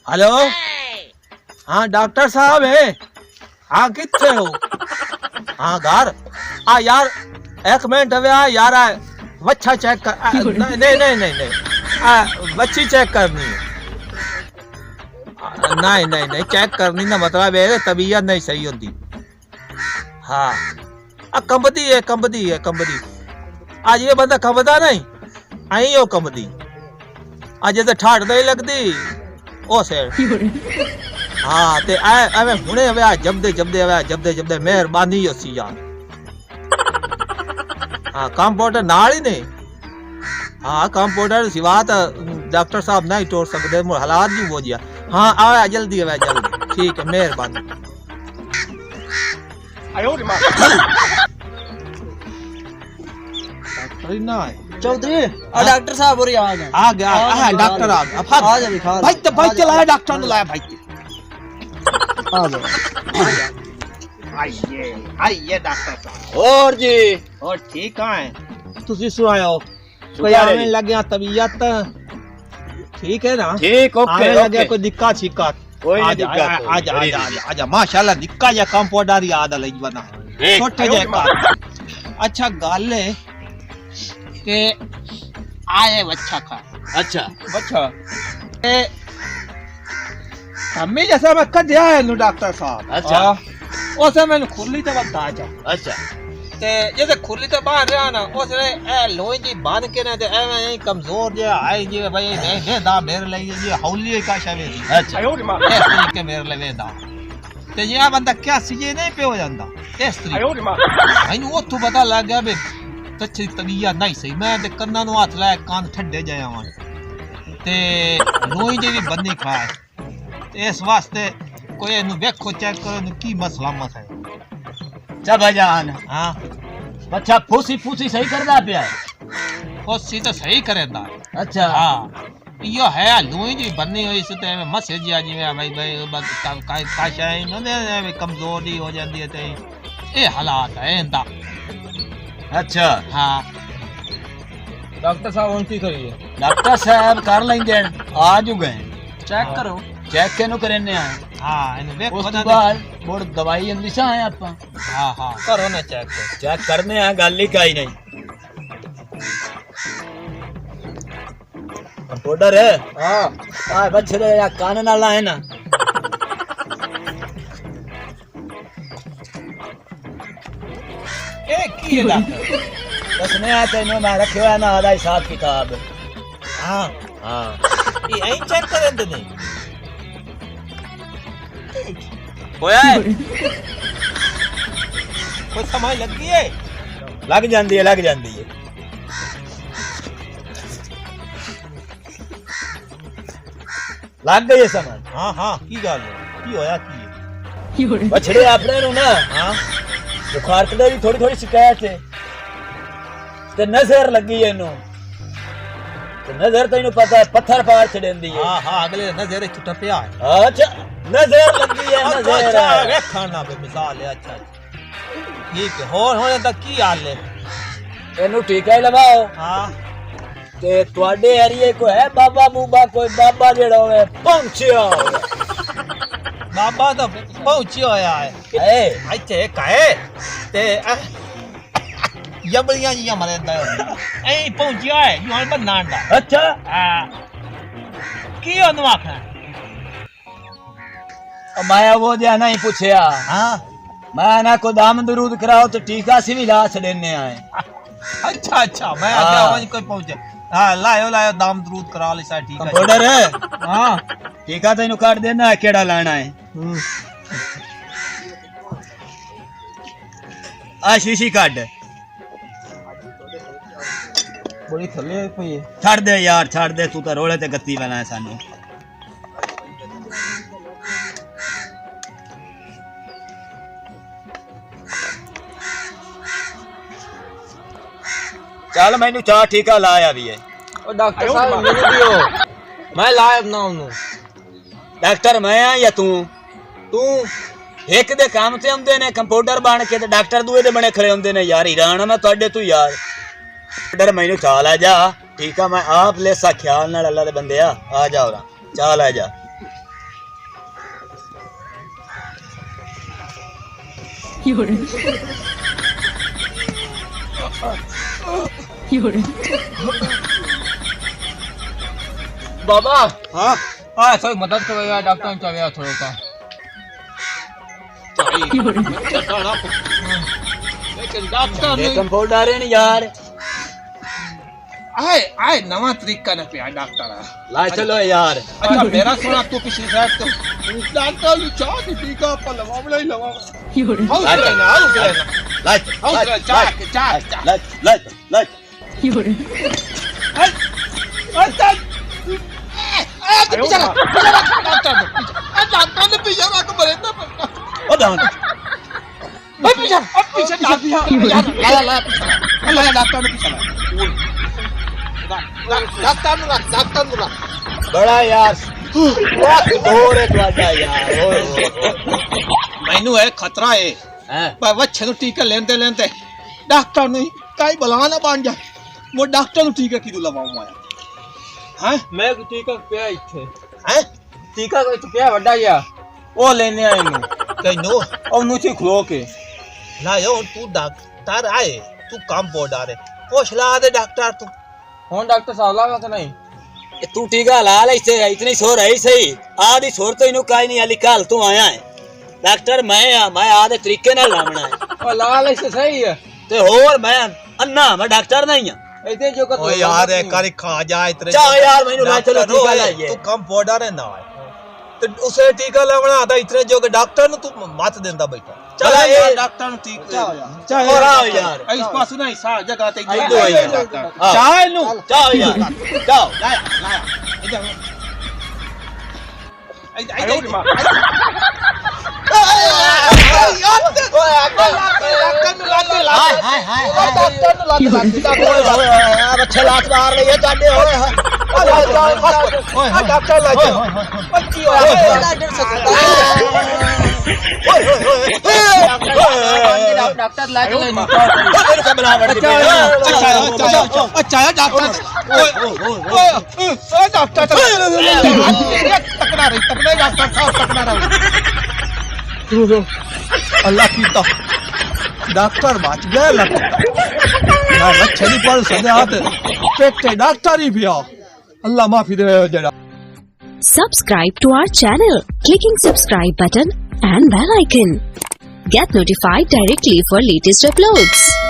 Hello. हाँ doctor साहब है। हाँ कितने हो? हाँ घर आ यार, एक मिनट अबे आ यार, बच्चा चेक कर। नहीं नहीं नहीं नहीं नहीं, बच्ची चेक करनी है। नहीं नहीं नहीं, चेक करनी ना मतलब है तबीयत नहीं सही होती। हाँ कंबदी है, कंबदी है, कंबदी। आज ये बंदा कंबदा नहीं, आई हो कंबदी। आज जैसे ठाठ नहीं लगती ओ सेठ। हाँ ते आवे हुणे हवे आ जबदे जबदे हवे जबदे जबदे मेहरबानी होसी यार। हाँ कंपाउंडर नाल ही ने। हाँ कंपाउंडर सिवा तो डॉक्टर साहब नहीं तोड़ सकते, हालात भी हो गया। हाँ आवे जल्दी हवे जल्दी, ठीक है मेहरबानी। चौधरी डॉक्टर साहब और आ गया डॉक्टर आ गया। भाई तो भाई चलाया डॉक्टर ने लाया भाई। आ जाओ। आइए डॉक्टर साहब। और जी और ठीक है तुसी सुनाओ, कोई आने लग गया तबीयत ठीक है ना? ठीक ओके लग गया कोई दिक्कत शिकायत? कोई नहीं दिक्कत। आजा आजा आजा माशाल्लाह निक्का जा कंपाउंडर याद लई बना छोटे जे का। अच्छा गल है के आए बच्चा का। अच्छा बच्चा हमें जैसा मैं कद आया नु डॉक्टर साहब। अच्छा ओसे मैंने खुली तो बता जा। अच्छा ते जैसे खुली तो बाहर रहा ना ओसे ए लोई जी बांध के ना ते एवे कमजोर जे आई जी भाई ने दा मेरे लिए जी हौली का शवे। अच्छा इस तरीके मेरे लिए दा ते ये बंदा क्या सीजे नहीं पे हो जांदा इस तरीके। भाई वो तो पता लग गया बे तच्छी तबीयत नहीं सही। मैं ते कन्ना नु हाथ लाया कान ठड्डे जाया वन ते लोई जी भी बंदी खाए ते इस वास्ते कोई नु देखो चेक करो नु की मसला मत है। चल भाईजान। हाँ बच्चा फूसी फूसी सही करदा पिया है। फूसी तो सही करेंदा। अच्छा हाँ यो है लुई जी बन्नी हुई से ते मसे जी जी में भाई भाई का शाय न दे कमजोरी हो जाती है ते ए हालात है इंदा। अच्छा हाँ डॉक्टर साहब उनकी करिए। डॉक्टर साहब कर लेंगे आज गए चेक करो। चेक केनु करने आए? हाँ इन वे उस बाद बोर्ड दवाई अंदिशा है आपा। हाँ हाँ करो ना चेक। चेक करने आ गल ही काई नहीं। कंपाउंडर है। हाँ आ बच्चे या कान नाला है ना। ए की है डॉक्टर? बस नहीं आते नो मैं रखे हुआ ना आधा हिसाब किताब। हाँ हाँ ये आई चेक करें तो नहीं होया है? कोई समय लग गई है? लग जाती है लग जाती है। लग गई है समझ। हाँ हाँ की गल है की होया की है? बछड़े अपने नु ना हाँ बुखार कदे भी थोड़ी थोड़ी शिकायत है ते नजर लगी है इनु ते नजर तो इनु पता है पत्थर पार छडेंदी है। हाँ हाँ अगले नजर छुटा पिया है। अच्छा नजर लगी है नजर। अच्छा वे खाना पे मिसाल है। अच्छा ठीक है हो तक की हाल है? इनु टीका ही लगाओ। हाँ ते ਤੁਹਾਡੇ एरिया को है बाबा बूबा कोई बाबा जेड़ा होवे पहुंचिया होवे? बाबा तो पहुंची होया है ए अच्छे काहे ते यबलियां जी मरे दा ए पहुंचिया है यो है बनांडा। अच्छा हां की ओनु आखना? मैं वो दिया नहीं पूछया। हां मैं ना को दाम दरूद कराओ तो टीका सी भी ला छड़ने आए। अच्छा अच्छा मैं आगे वहीं कोई पहुंचे। हां लायो लायो दाम दरूद करा ले सा ठीक है। कंपाउंडर है। हां टीका तो इनु काट देना है केड़ा लाना है। आ शीशी काट बड़ी थले पई है। छड़ दे यार छड़ दे तू तो रोले ते गत्ती वाला है सानू। चल मैनू चार टीका लाया भी है। ओ डॉक्टर साहब मेरे दियो मैं लायब ना हूं। डॉक्टर मैं आ या तू? तू एक दे काम ते आंदे ने कंपाउंडर बन के ते डॉक्टर दूए दे बने खड़े होंदे ने यार। हैरान मैं तुहाडे तू यार। डॉक्टर मैनू चाल आ जा ठीक है मैं आप ले सा ख्याल नाल अल्लाह दे बंदे आ जा और चाल आ जा। बाबा हाँ हाँ थोड़ी मदद करो यार डॉक्टर चल गया थोड़ा सा लेकिन डॉक्टर ये कंपाउंडर है यार आए आए नवा तरीका न पिया डॉक्टर ला चलो यार अच्छा मेरा सुना तू पिछली साइड तो डॉक्टर ने चाह की टीका पर लवावला ही लवावला हाउस लेना लाइट हाउस चाह लाइट अच्छा डॉक्टर ने पीछे रख मरे ना ओ डाउन पीछे ला डॉक्टर ने पीछे डॉक्टर ने बड़ा यार बहुत दूर है ਤੁਹਾਡਾ यार ਮੈਨੂੰ ਇਹ ਖਤਰਾ ਹੈ हैं ਪਰ ਵੱਛੇ ਨੂੰ ਟੀਕਾ ਲੈਂਦੇ ਲੈਂਦੇ ਡਾਕਟਰ ਨੂੰ ਕਾਈ ਬਲਾ ਨਾ ਬਣ ਜਾ ਮੈਂ ਡਾਕਟਰ ਨੂੰ ਟੀਕਾ ਕਿਦੋਂ ਲਵਾਉਂ ਆਇਆ ਹੈ मैं टीका पिया इथे ਹੈ टीका कोई तो पिया ਵੱਡਾ ਗਿਆ ਉਹ ਲੈਣੇ ਆਏ ਨੂੰ ਤੈਨੂੰ ਉਹਨੂੰ ਚ ਖਲੋ ਕੇ ਨਾ ਯੋ ਤੂੰ ਡਾਕਟਰ ਆਏ ਤੂੰ ਕੰਮ ਬੋੜਾ ਰੇ ਪੁੱਛ ਲਾ ਦੇ ਡਾਕਟਰ ਤੂੰ ਹੁਣ ਡਾਕਟਰ ਸਾਹਿਬ ਲਾਵਾ ਕਿ ਨਹੀਂ तू टीका ला ले इससे इतनी शोर है सही आधी शोर तो इनु काई नहीं आली काल तू आया है डॉक्टर मैं आधे तरीके नाल लावना है ਉਹ ਲਾਲ ਇਸੇ ਸਹੀ ਹੈ ते होर मैं अन्ना मैं डॉक्टर नहीं हां ਇਹਦੇ ਜੋ ਕਰ ਓਏ ਯਾਰ ਇੱਕ ਵਾਰੀ ਖਾ ਜਾ ਇਤਰੇ ਚਾਹ ਯਾਰ ਮੈਨੂੰ ਲੈ ਚਲੋ ਟੀਕਾ ਲਾਈਏ ਤੂੰ ਕੰਮ ਬੋੜਾ ਰੇ ਨਾ ਤੇ ਉਸੇ ਟੀਕਾ ਲਾਉਣਾ ਆਦਾ ਇਤਰੇ ਜੋ ਕਿ ਡਾਕਟਰ ਨੂੰ ਤੂੰ ਮਤ ਦਿੰਦਾ ਬੈਠਾ चला ਇਹ यार ਡਾਕਟਰ ਨੂੰ ਟੀਕਾ और आओ यार ਇਸ ਪਾਸੇ ਨਹੀਂ ਸਾ ਜਗ੍ਹਾ ਤੇ इधर आओ यार ਚਾਹ ਇਹਨੂੰ जाओ यार जाओ ਲਾਇਆ ਇਧਰ अच्छे लात मार रही है काटे होए ਡਾਕਟਰ ਲੈ ਕੇ ਲੈਣੀ अल्लाह कीता डॉक्टर बच गया ना बच्चे नहीं पढ़ सके पेटे डॉक्टर ही पिया अल्लाह माफी दे जरा Subscribe to our channel, clicking subscribe button and bell icon. Get notified directly for latest uploads.